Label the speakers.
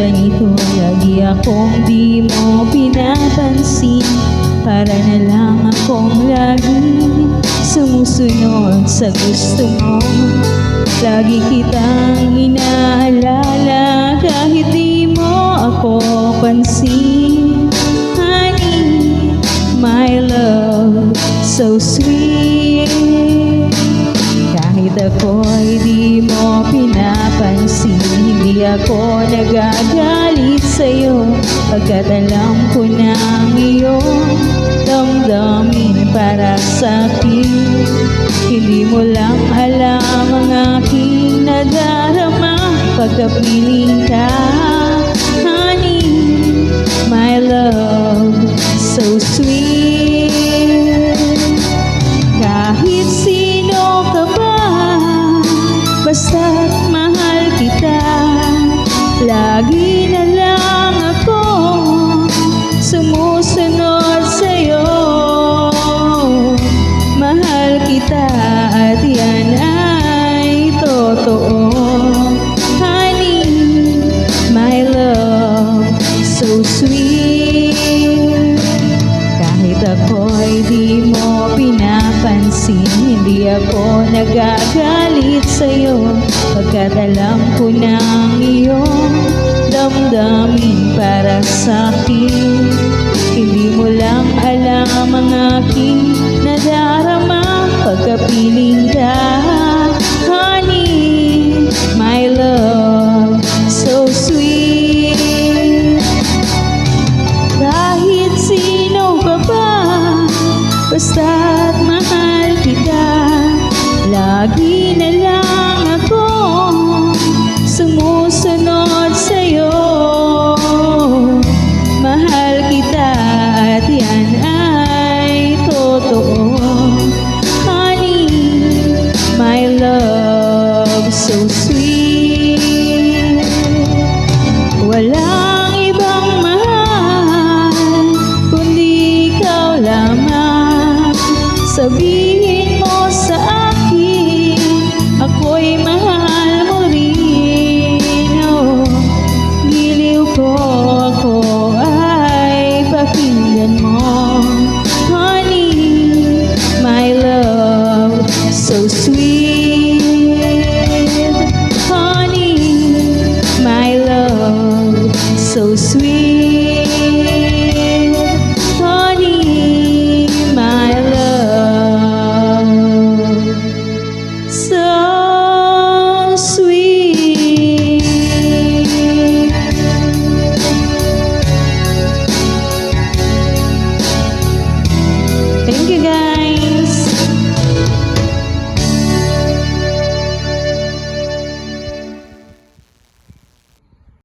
Speaker 1: ganito, lagi akong di mo pinapansin. Para na lang akong lagi sumusunod sa gusto mo. Lagi kitang inaalala kahit di mo ako pansin. Honey, my love, so sweet. Kahit ako'y di mo pinapansin, hindi ako nagagalit sa'yo, pagkat alam ko na ang iyong damdamin para sa'kin. Hindi mo lang alam ang aking nadarama pagkapiling ka. Honey, my love, so sweet. Kahit sino ka ba, basta't mahal kita, lagi na lang ako sumusunod sa'yo. Mahal kita at yan ay totoo. Honey, my love, so sweet. Kahit ako'y di mo pinapansin, hindi ako nagagalit sa'yo, pagkat alam ko na ang iyong damdamin para sa'kin. Hindi mo lang alam ang aking nadarama pagkapiling ka.